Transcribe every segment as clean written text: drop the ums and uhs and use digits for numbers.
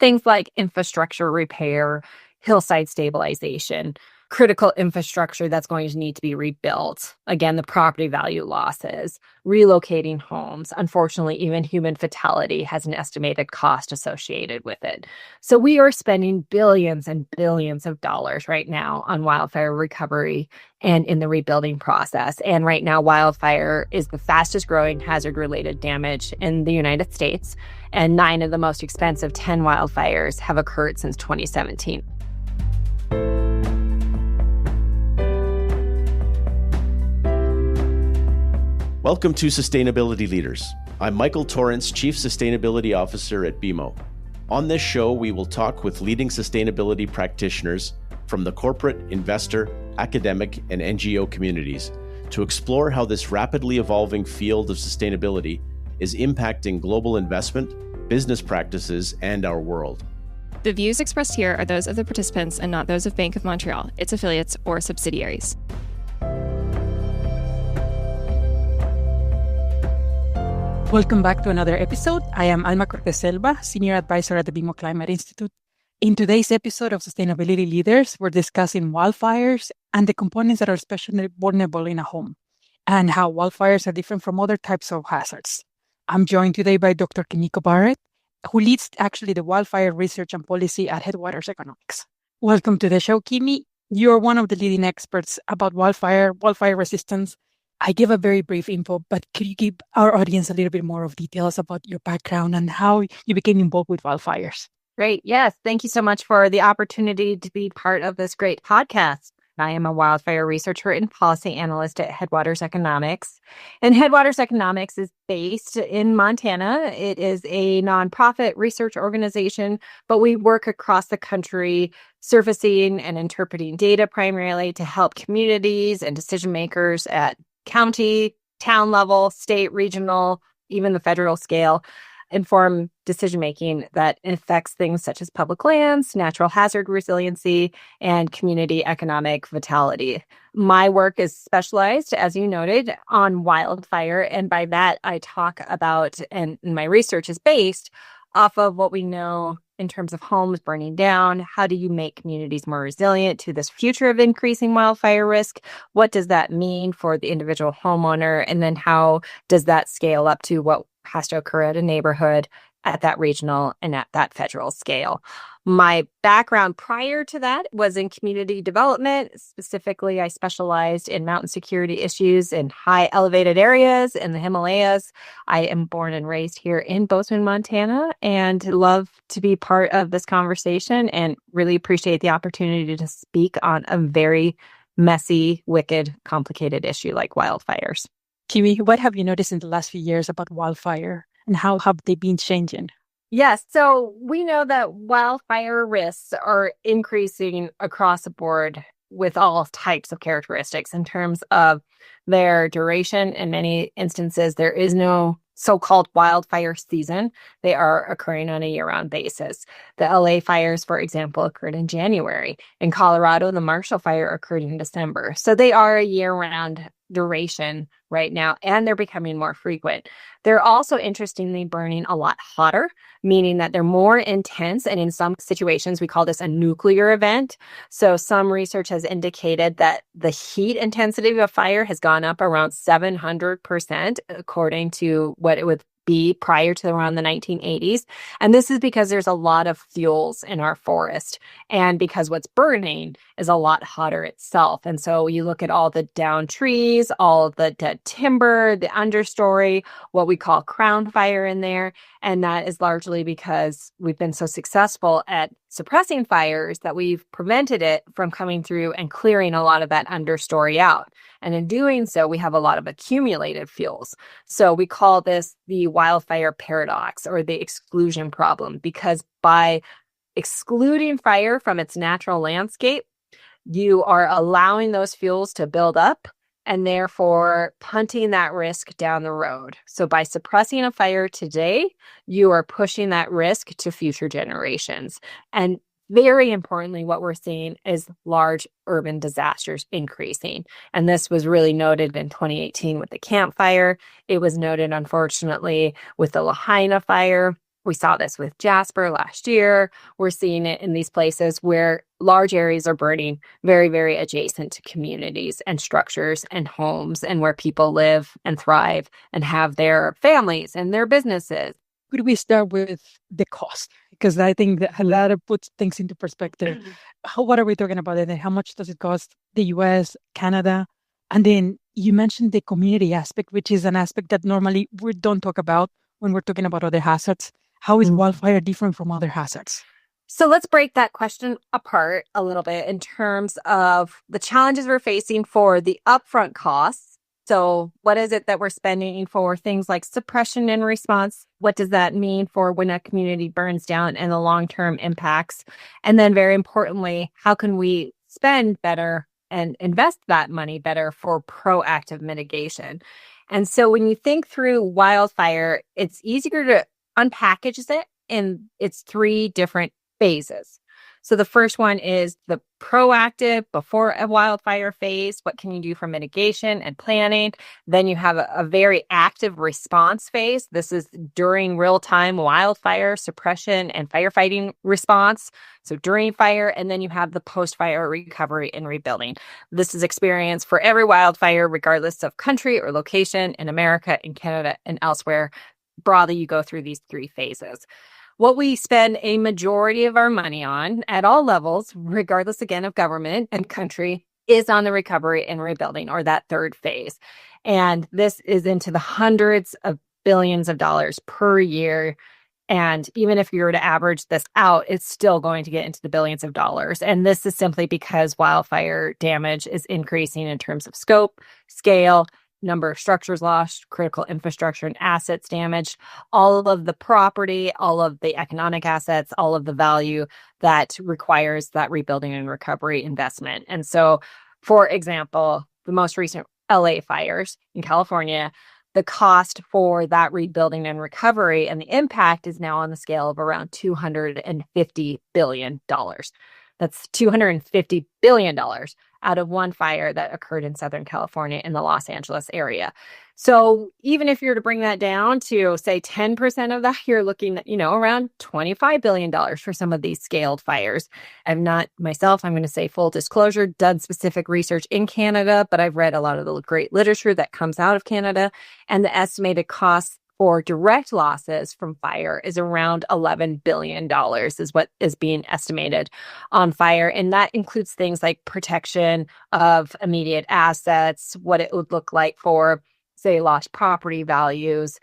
Things like infrastructure repair, hillside stabilization, critical infrastructure that's going to need to be rebuilt. Again, the property value losses, relocating homes. Unfortunately, even human fatality has an estimated cost associated with it. So we are spending billions and billions of dollars right now on wildfire recovery and in the rebuilding process. And right now, wildfire is the fastest growing hazard-related damage in the United States. And 9 of the most expensive 10 wildfires have occurred since 2017. Welcome to Sustainability Leaders. I'm Michael Torrance, Chief Sustainability Officer at BMO. On this show, we will talk with leading sustainability practitioners from the corporate, investor, academic, and NGO communities to explore how this rapidly evolving field of sustainability is impacting global investment, business practices, and our world. The views expressed here are those of the participants and not those of Bank of Montreal, its affiliates, or subsidiaries. Welcome back to another episode. I am Alma Cortes Selva, Senior Advisor at the BMO Climate Institute. In today's episode of Sustainability Leaders, we're discussing wildfires and the components that are especially vulnerable in a home, and how wildfires are different from other types of hazards. I'm joined today by Dr. Kimiko Barrett, who leads actually the wildfire research and policy at Headwaters Economics. Welcome to the show, Kimi. You're one of the leading experts about wildfire resistance. I gave a very brief info, but could you give our audience a little bit more of details about your background and how you became involved with wildfires? Great. Yes. Thank you so much for the opportunity to be part of this great podcast. I am a wildfire researcher and policy analyst at Headwaters Economics. And Headwaters Economics is based in Montana. It is a nonprofit research organization, but we work across the country surfacing and interpreting data primarily to help communities and decision makers at county, town level, state, regional, even the federal scale, inform decision-making that affects things such as public lands, natural hazard resiliency, and community economic vitality. My work is specialized, as you noted, on wildfire. And by that, I talk about, and my research is based off of what we know in terms of homes burning down. How do you make communities more resilient to this future of increasing wildfire risk? What does that mean for the individual homeowner? And then how does that scale up to what has to occur at a neighborhood, at that regional, and at that federal scale? My background prior to that was in community development. Specifically, I specialized in mountain security issues in high elevated areas in the Himalayas. I am born and raised here in Bozeman, Montana, and love to be part of this conversation and really appreciate the opportunity to speak on a very messy, wicked, complicated issue like wildfires. Kimi, what have you noticed in the last few years about wildfire and how have they been changing? Yes. So we know that wildfire risks are increasing across the board with all types of characteristics in terms of their duration. In many instances, there is no so-called wildfire season. They are occurring on a year-round basis. The LA fires, for example, occurred in January. In Colorado, the Marshall Fire occurred in December. So they are a year-round duration right now, and they're becoming more frequent. They're also interestingly burning a lot hotter, meaning that they're more intense. And in some situations, we call this a nuclear event. So some research has indicated that the heat intensity of a fire has gone up around 700%, according to what it would be prior to around the 1980s. And this is because there's a lot of fuels in our forest, and because what's burning is a lot hotter itself. And so you look at all the downed trees, all of the dead timber, the understory, what we call crown fire in there. And that is largely because we've been so successful at suppressing fires that we've prevented it from coming through and clearing a lot of that understory out. And in doing so, we have a lot of accumulated fuels. So we call this the wildfire paradox or the exclusion problem, because by excluding fire from its natural landscape, you are allowing those fuels to build up and therefore punting that risk down the road. So by suppressing a fire today, you are pushing that risk to future generations. And very importantly, what we're seeing is large urban disasters increasing. And this was really noted in 2018 with the Camp Fire. It was noted, unfortunately, with the Lahaina fire. We saw this with Jasper last year. We're seeing it in these places where large areas are burning very, very adjacent to communities and structures and homes, and where people live and thrive and have their families and their businesses. Could we start with the cost? Because I think that puts things into perspective. What are we talking about? And how much does it cost the US, Canada? And then you mentioned the community aspect, which is an aspect that normally we don't talk about when we're talking about other hazards. How is wildfire different from other hazards? So let's break that question apart a little bit in terms of the challenges we're facing for the upfront costs. So what is it that we're spending for things like suppression and response? What does that mean for when a community burns down and the long-term impacts? And then very importantly, how can we spend better and invest that money better for proactive mitigation? And so when you think through wildfire, it's easier to unpackage it in its three different phases. So the first one is the proactive before a wildfire phase. What can you do for mitigation and planning? Then you have a very active response phase. This is during real-time wildfire suppression and firefighting response. So during fire, and then you have the post-fire recovery and rebuilding. This is experience for every wildfire, regardless of country or location in America, in Canada, and elsewhere. Broadly, you go through these three phases. What we spend a majority of our money on at all levels, regardless again of government and country, is on the recovery and rebuilding, or that third phase. And this is into the hundreds of billions of dollars per year. And even if you were to average this out, it's still going to get into the billions of dollars. And this is simply because wildfire damage is increasing in terms of scope, scale, number of structures lost, critical infrastructure and assets damaged, all of the property, all of the economic assets, all of the value that requires that rebuilding and recovery investment. And so, for example, the most recent LA fires in California, the cost for that rebuilding and recovery and the impact is now on the scale of around $250 billion. That's $250 billion out of one fire that occurred in Southern California in the Los Angeles area. So even if you're to bring that down to, say, 10% of that, you're looking at, around $25 billion for some of these scaled fires. I'm not myself, I'm going to say full disclosure, done specific research in Canada, but I've read a lot of the great literature that comes out of Canada, and the estimated costs for direct losses from fire is around $11 billion is what is being estimated on fire. And that includes things like protection of immediate assets, what it would look like for, say, lost property values.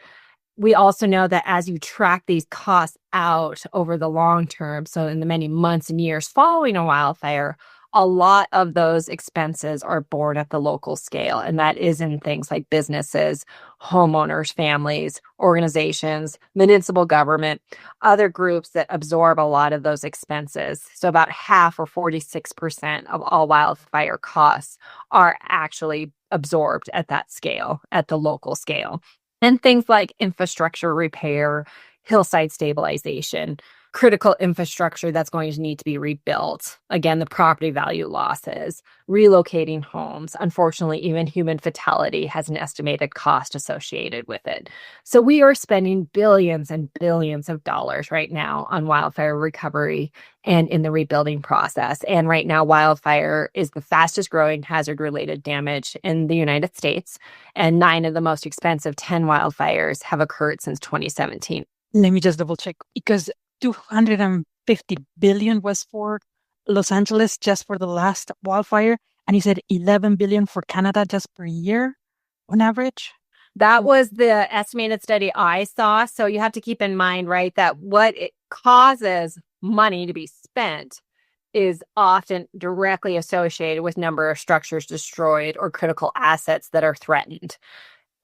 We also know that as you track these costs out over the long term, so in the many months and years following a wildfire, a lot of those expenses are borne at the local scale. And that is in things like businesses, homeowners, families, organizations, municipal government, other groups that absorb a lot of those expenses. So about half, or 46% of all wildfire costs, are actually absorbed at that scale, at the local scale. And things like infrastructure repair, hillside stabilization, critical infrastructure that's going to need to be rebuilt. Again, the property value losses, relocating homes. Unfortunately, even human fatality has an estimated cost associated with it. So we are spending billions and billions of dollars right now on wildfire recovery and in the rebuilding process. And right now, wildfire is the fastest growing hazard-related damage in the United States. And 9 of the most expensive 10 wildfires have occurred since 2017. Let me just double check, because 250 billion was for Los Angeles just for the last wildfire, and you said 11 billion for Canada just per year on average. That was the estimated study I saw. So you have to keep in mind, right, that what it causes money to be spent is often directly associated with number of structures destroyed or critical assets that are threatened.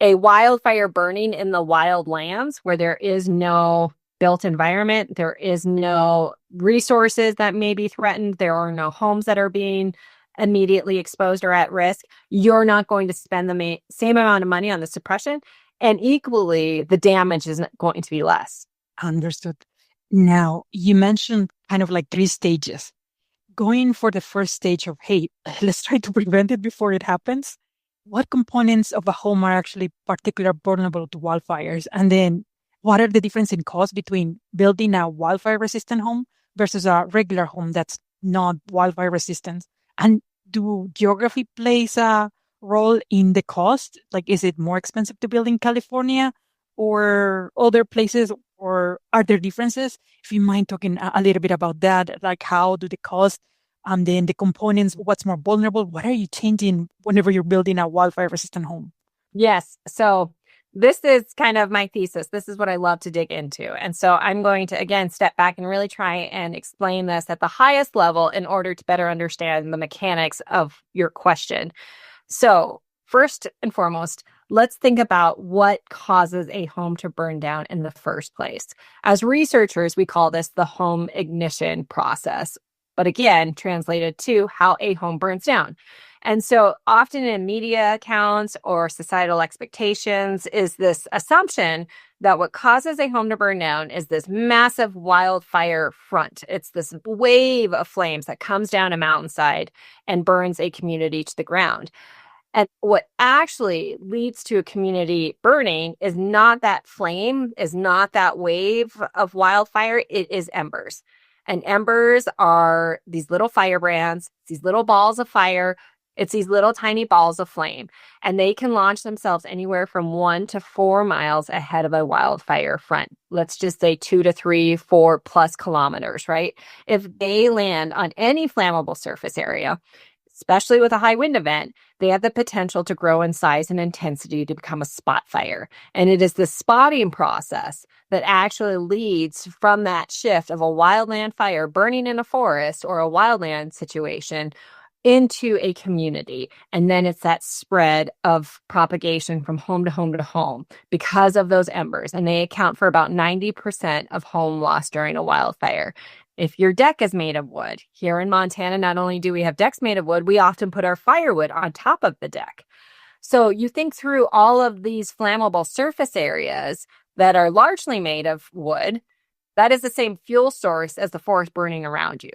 A wildfire burning in the wild lands where there is no built environment, there is no resources that may be threatened, there are no homes that are being immediately exposed or at risk, you're not going to spend the same amount of money on the suppression, and equally, the damage is going to be less. Understood. Now, you mentioned kind of like 3 stages. Going for the first stage of, hey, let's try to prevent it before it happens. What components of a home are actually particularly vulnerable to wildfires? And then what are the difference in cost between building a wildfire-resistant home versus a regular home that's not wildfire-resistant? And do geography plays a role in the cost? Like, is it more expensive to build in California or other places, or are there differences? If you mind talking a little bit about that, like how do the cost and then the components, what's more vulnerable? What are you changing whenever you're building a wildfire-resistant home? Yes. So this is kind of my thesis. This is what I love to dig into. And so I'm going to, again, step back and really try and explain this at the highest level in order to better understand the mechanics of your question. So first and foremost, let's think about what causes a home to burn down in the first place. As researchers, we call this the home ignition process. But again, translated to how a home burns down. And so often in media accounts or societal expectations is this assumption that what causes a home to burn down is this massive wildfire front. It's this wave of flames that comes down a mountainside and burns a community to the ground. And what actually leads to a community burning is not that flame, is not that wave of wildfire, it is embers. And embers are these little firebrands, these little balls of fire. It's these little tiny balls of flame, and they can launch themselves anywhere from 1 to 4 miles ahead of a wildfire front. Let's just say 2 to 3, 4 plus kilometers, right? If they land on any flammable surface area, especially with a high wind event, they have the potential to grow in size and intensity to become a spot fire. And it is the spotting process that actually leads from that shift of a wildland fire burning in a forest or a wildland situation into a community. And then it's that spread of propagation from home to home to home because of those embers. And they account for about 90% of home loss during a wildfire. If your deck is made of wood, here in Montana, not only do we have decks made of wood, we often put our firewood on top of the deck. So you think through all of these flammable surface areas that are largely made of wood, that is the same fuel source as the forest burning around you.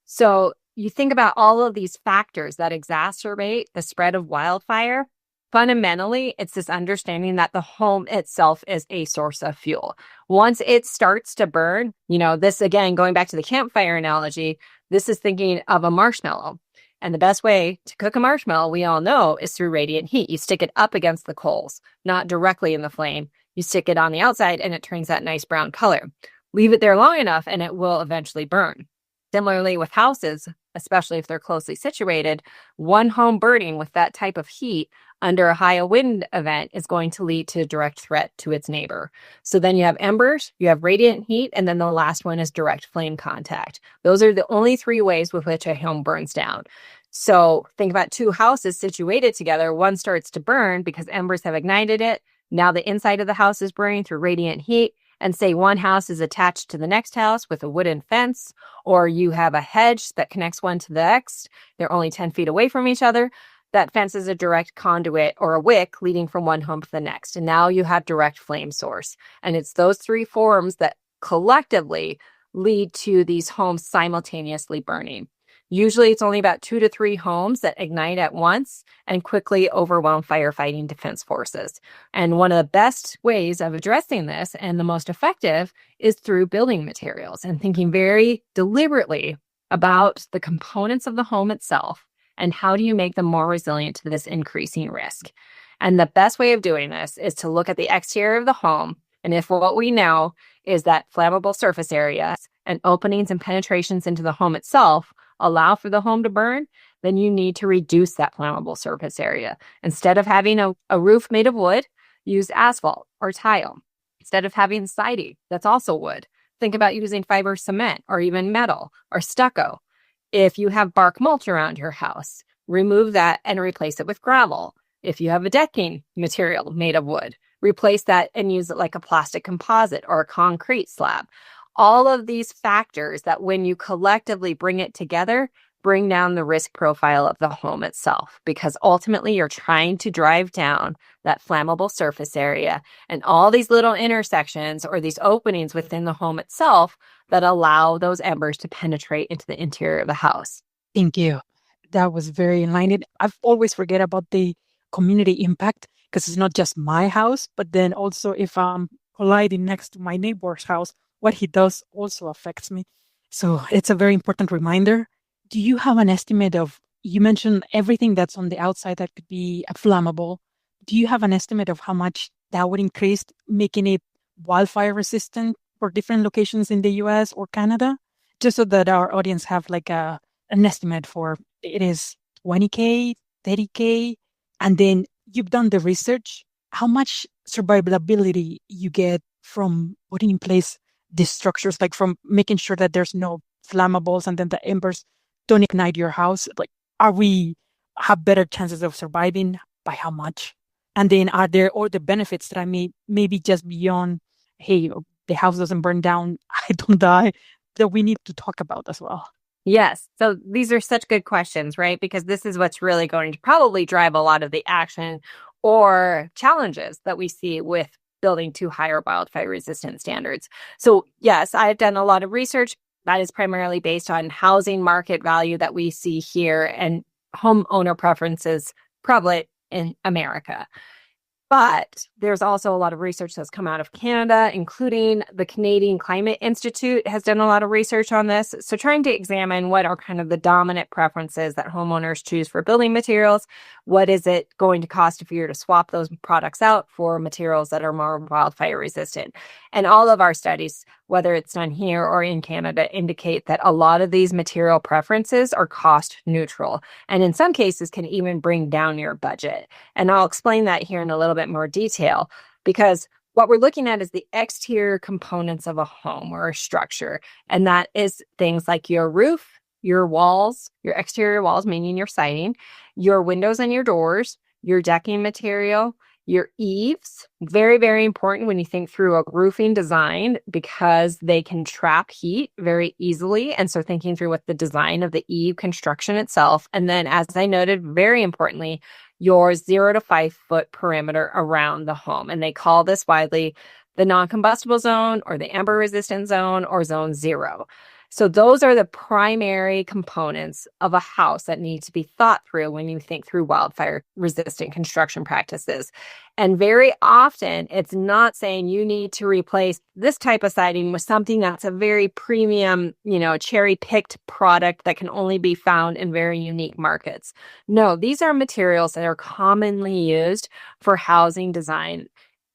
So you think about all of these factors that exacerbate the spread of wildfire. Fundamentally, it's this understanding that the home itself is a source of fuel. Once it starts to burn, this again, going back to the campfire analogy, this is thinking of a marshmallow. And the best way to cook a marshmallow, we all know, is through radiant heat. You stick it up against the coals, not directly in the flame. You stick it on the outside and it turns that nice brown color. Leave it there long enough and it will eventually burn. Similarly with houses, especially if they're closely situated, one home burning with that type of heat under a high wind event is going to lead to a direct threat to its neighbor. So then you have embers, you have radiant heat, and then the last one is direct flame contact. Those are the only 3 ways with which a home burns down. So think about 2 houses situated together. One starts to burn because embers have ignited it. Now the inside of the house is burning through radiant heat. And say one house is attached to the next house with a wooden fence, or you have a hedge that connects one to the next. They're only 10 feet away from each other. That fence is a direct conduit or a wick leading from one home to the next. And now you have direct flame source. And it's those 3 forms that collectively lead to these homes simultaneously burning. Usually it's only about 2 to 3 homes that ignite at once and quickly overwhelm firefighting defense forces. And one of the best ways of addressing this and the most effective is through building materials and thinking very deliberately about the components of the home itself and how do you make them more resilient to this increasing risk. And the best way of doing this is to look at the exterior of the home. And if what we know is that flammable surface areas and openings and penetrations into the home itself allow for the home to burn, then you need to reduce that flammable surface area. Instead of having a roof made of wood, use asphalt or tile. Instead of having siding, that's also wood, think about using fiber cement or even metal or stucco. If you have bark mulch around your house, remove that and replace it with gravel. If you have a decking material made of wood, replace that and use it like a plastic composite or a concrete slab. All of these factors that when you collectively bring it together, bring down the risk profile of the home itself, because ultimately you're trying to drive down that flammable surface area and all these little intersections or these openings within the home itself that allow those embers to penetrate into the interior of the house. Thank you. That was very enlightening. I've always forget about the community impact because it's not just my house, but then also if I'm colliding next to my neighbor's house, what he does also affects me. So it's a very important reminder. Do you have an estimate of, you mentioned everything that's on the outside that could be flammable. Do you have an estimate of how much that would increase, making it wildfire resistant for different locations in the US or Canada? Just so that our audience have like an estimate for it is 20K, 30K, and then you've done the research. How much survivability you get from putting in place these structures, like from making sure that there's no flammables and then the embers don't ignite your house? Like, are we have better chances of surviving? By how much? And then are there all the benefits that maybe just beyond, hey, the house doesn't burn down, I don't die, that we need to talk about as well? Yes. So these are such good questions, right? Because this is what's really going to probably drive a lot of the action or challenges that we see with building to higher wildfire resistant standards. So yes, I've done a lot of research that is primarily based on housing market value that we see here and homeowner preferences prevalent in America. But there's also a lot of research that's come out of Canada, including the Canadian Climate Institute has done a lot of research on this. So trying to examine what are kind of the dominant preferences that homeowners choose for building materials. What is it going to cost if you were to swap those products out for materials that are more wildfire resistant? And all of our studies, whether it's done here or in Canada, indicate that a lot of these material preferences are cost neutral, and in some cases can even bring down your budget. And I'll explain that here in a little bit more detail, because what we're looking at is the exterior components of a home or a structure. And that is things like your roof, your walls, your exterior walls, meaning your siding, your windows and your doors, your decking material, your eaves. Very, very important when you think through a roofing design, because they can trap heat very easily. And so thinking through what the design of the eave construction itself. And then, as I noted, very importantly, your 0 to 5 foot perimeter around the home. And they call this widely the non-combustible zone or the amber resistant zone or zone 0. So those are the primary components of a house that need to be thought through when you think through wildfire resistant construction practices. And very often it's not saying you need to replace this type of siding with something that's a very premium, cherry picked product that can only be found in very unique markets. No, these are materials that are commonly used for housing design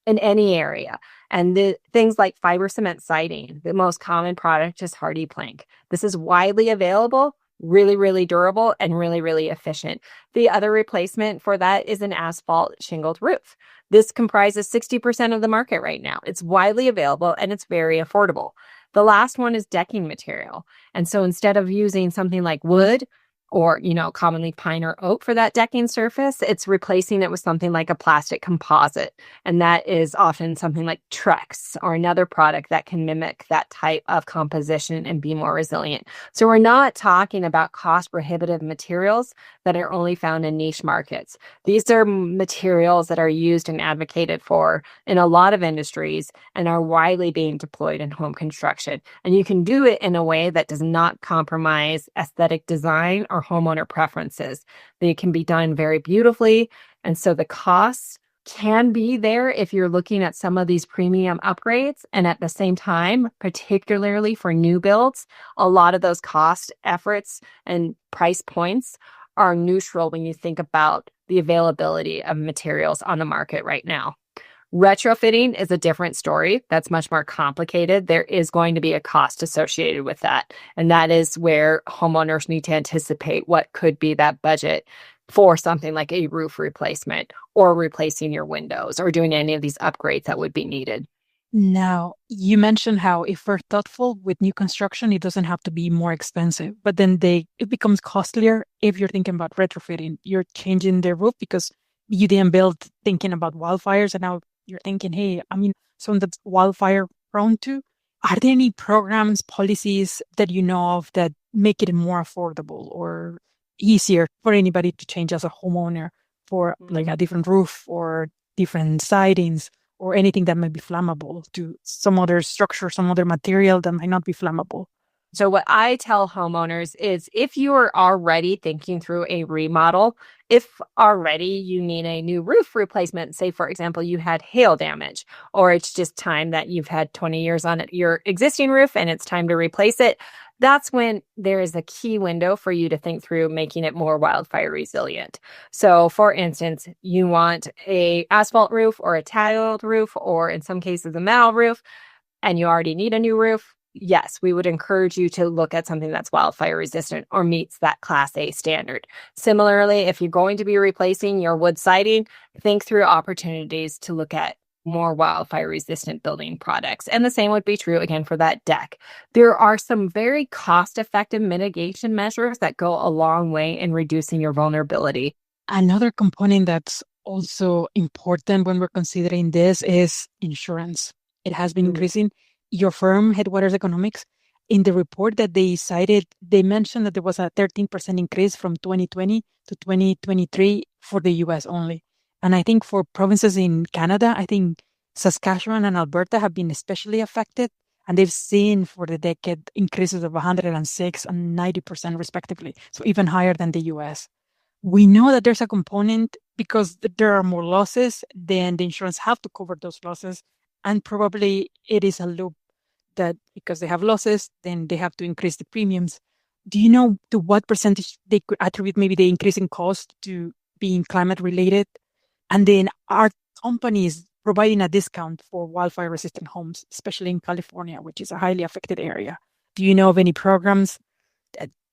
in any area. And the things like fiber cement siding, the most common product is hardy plank. This is widely available, really, really durable, and really, really efficient. The other replacement for that is an asphalt shingled roof. This comprises 60% of the market right now. It's widely available and it's very affordable. The last one is decking material. And so instead of using something like wood, or, commonly pine or oak for that decking surface, it's replacing it with something like a plastic composite. And that is often something like Trex or another product that can mimic that type of composition and be more resilient. So we're not talking about cost prohibitive materials that are only found in niche markets. These are materials that are used and advocated for in a lot of industries and are widely being deployed in home construction. And you can do it in a way that does not compromise aesthetic design or homeowner preferences. They can be done very beautifully. And so the costs can be there if you're looking at some of these premium upgrades. And at the same time, particularly for new builds, a lot of those cost efforts and price points are neutral when you think about the availability of materials on the market right now. Retrofitting is a different story. That's much more complicated. There is going to be a cost associated with that. And that is where homeowners need to anticipate what could be that budget for something like a roof replacement or replacing your windows or doing any of these upgrades that would be needed. Now, you mentioned how if we're thoughtful with new construction, it doesn't have to be more expensive, but then it becomes costlier if you're thinking about retrofitting. You're changing the roof because you didn't build thinking about wildfires, and now you're thinking, hey, someone that's wildfire prone to. Are there any programs, policies that you know of that make it more affordable or easier for anybody to change as a homeowner for like a different roof or different sidings or anything that might be flammable to some other structure, some other material that might not be flammable? So what I tell homeowners is if you are already thinking through a remodel, if already you need a new roof replacement, say, for example, you had hail damage, or it's just time that you've had 20 years on your existing roof and it's time to replace it, that's when there is a key window for you to think through making it more wildfire resilient. So for instance, you want a asphalt roof or a tiled roof, or in some cases a metal roof, and you already need a new roof. Yes, we would encourage you to look at something that's wildfire resistant or meets that Class A standard. Similarly, if you're going to be replacing your wood siding, think through opportunities to look at more wildfire resistant building products. And the same would be true again for that deck. There are some very cost-effective mitigation measures that go a long way in reducing your vulnerability. Another component that's also important when we're considering this is insurance. It has been increasing. Your firm, Headwaters Economics, in the report that they cited, they mentioned that there was a 13% increase from 2020 to 2023 for the US only. And I think for provinces in Canada, I think Saskatchewan and Alberta have been especially affected. And they've seen for the decade increases of 106 and 90% respectively. So even higher than the US. We know that there's a component because there are more losses, then the insurance have to cover those losses. And probably it is a loop that because they have losses, then they have to increase the premiums. Do you know to what percentage they could attribute maybe the increase in cost to being climate related? And then are companies providing a discount for wildfire resistant homes, especially in California, which is a highly affected area? Do you know of any programs?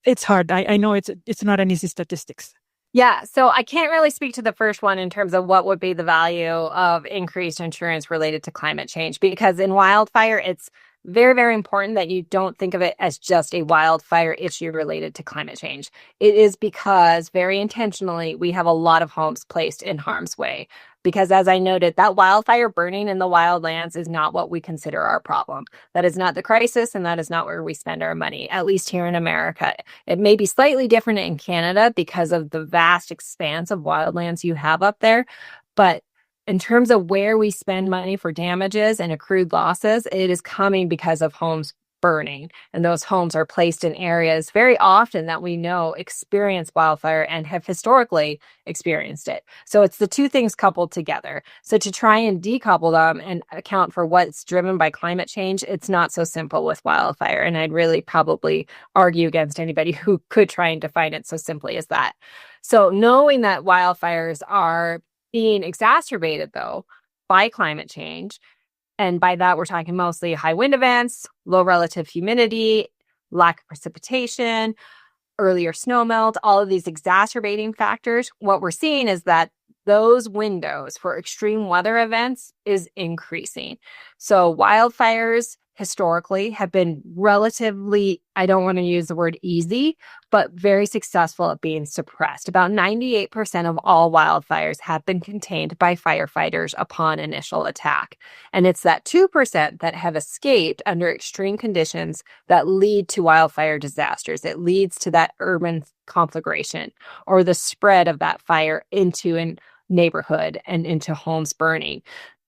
It's hard. I know it's not an easy statistics. Yeah, so I can't really speak to the first one in terms of what would be the value of increased insurance related to climate change, because in wildfire, it's very, very important that you don't think of it as just a wildfire issue related to climate change. It is because very intentionally, we have a lot of homes placed in harm's way. Because as I noted, that wildfire burning in the wildlands is not what we consider our problem. That is not the crisis, and that is not where we spend our money, at least here in America. It may be slightly different in Canada because of the vast expanse of wildlands you have up there. But in terms of where we spend money for damages and accrued losses, it is coming because of homes burning. And those homes are placed in areas very often that we know experience wildfire and have historically experienced it. So it's the two things coupled together. So to try and decouple them and account for what's driven by climate change, it's not so simple with wildfire. And I'd really probably argue against anybody who could try and define it so simply as that. So knowing that wildfires are being exacerbated, though, by climate change, and by that, we're talking mostly high wind events, low relative humidity, lack of precipitation, earlier snowmelt, all of these exacerbating factors. What we're seeing is that those windows for extreme weather events is increasing. So wildfires historically have been relatively, I don't want to use the word easy, but very successful at being suppressed. About 98% of all wildfires have been contained by firefighters upon initial attack. And it's that 2% that have escaped under extreme conditions that lead to wildfire disasters. It leads to that urban conflagration or the spread of that fire into a neighborhood and into homes burning.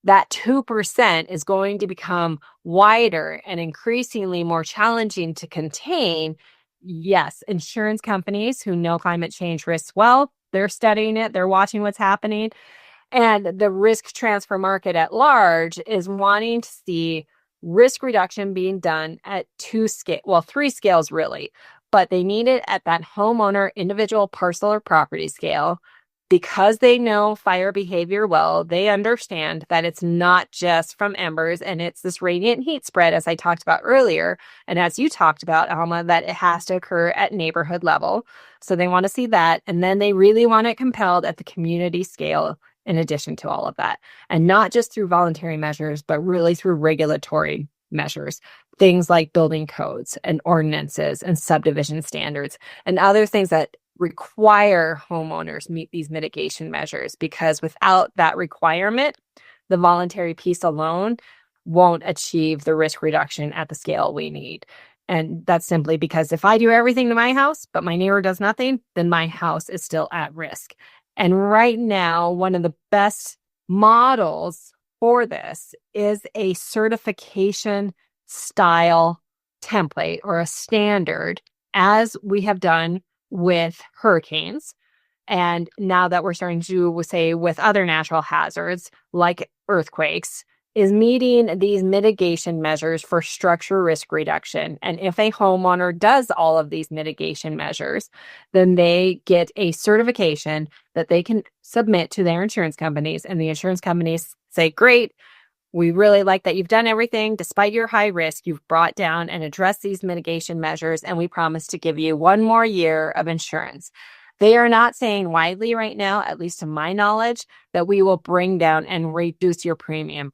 That 2% is going to become wider and increasingly more challenging to contain. Yes, insurance companies who know climate change risks well, they're studying it, they're watching what's happening. And the risk transfer market at large is wanting to see risk reduction being done at three scales really. But they need it at that homeowner, individual parcel or property scale. Because they know fire behavior well, they understand that it's not just from embers and it's this radiant heat spread, as I talked about earlier. And as you talked about, Alma, that it has to occur at neighborhood level. So they want to see that. And then they really want it compelled at the community scale in addition to all of that. And not just through voluntary measures, but really through regulatory measures. Things like building codes and ordinances and subdivision standards and other things that require homeowners meet these mitigation measures, because without that requirement, the voluntary piece alone won't achieve the risk reduction at the scale we need. And that's simply because if I do everything to my house, but my neighbor does nothing, then my house is still at risk. And right now, one of the best models for this is a certification style template or a standard, as we have done with hurricanes. And now that we're starting to do, say, with other natural hazards like earthquakes, is meeting these mitigation measures for structure risk reduction. And if a homeowner does all of these mitigation measures, then they get a certification that they can submit to their insurance companies. And the insurance companies say, great, we really like that you've done everything. Despite your high risk, you've brought down and addressed these mitigation measures, and we promise to give you 1 more year of insurance. They are not saying widely right now, at least to my knowledge, that we will bring down and reduce your premium.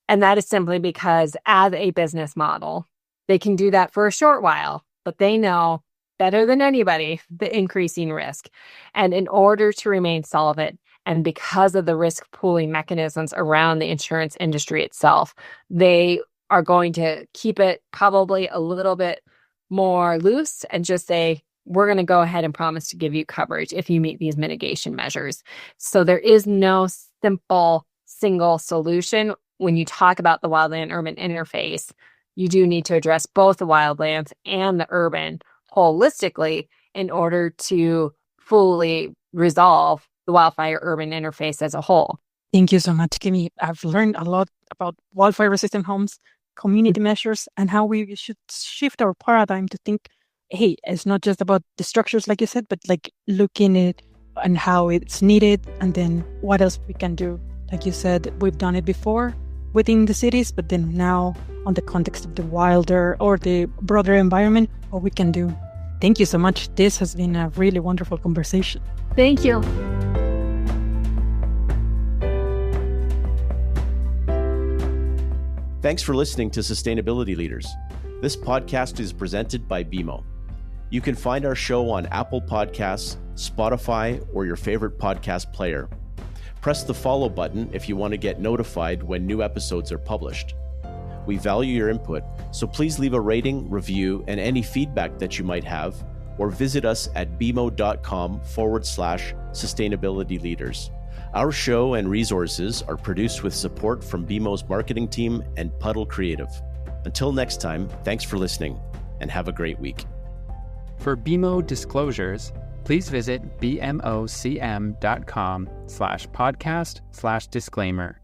And that is simply because as a business model, they can do that for a short while, but they know better than anybody the increasing risk. And in order to remain solvent, and because of the risk pooling mechanisms around the insurance industry itself, they are going to keep it probably a little bit more loose and just say, we're going to go ahead and promise to give you coverage if you meet these mitigation measures. So there is no simple single solution. When you talk about the wildland-urban interface, you do need to address both the wildlands and the urban holistically in order to fully resolve the wildfire-urban interface as a whole. Thank you so much, Kimmy. I've learned a lot about wildfire-resistant homes, community measures, and how we should shift our paradigm to think, hey, it's not just about the structures, like you said, but like looking at it and how it's needed, and then what else we can do. Like you said, we've done it before within the cities, but then now on the context of the wilder or the broader environment, what we can do. Thank you so much. This has been a really wonderful conversation. Thank you. Thanks for listening to Sustainability Leaders. This podcast is presented by BMO. You can find our show on Apple Podcasts, Spotify, or your favorite podcast player. Press the follow button if you want to get notified when new episodes are published. We value your input, so please leave a rating, review, and any feedback that you might have, or visit us at bmo.com/sustainability leaders. Our show and resources are produced with support from BMO's marketing team and Puddle Creative. Until next time, thanks for listening, and have a great week. For BMO disclosures, please visit bmocm.com/podcast/disclaimer.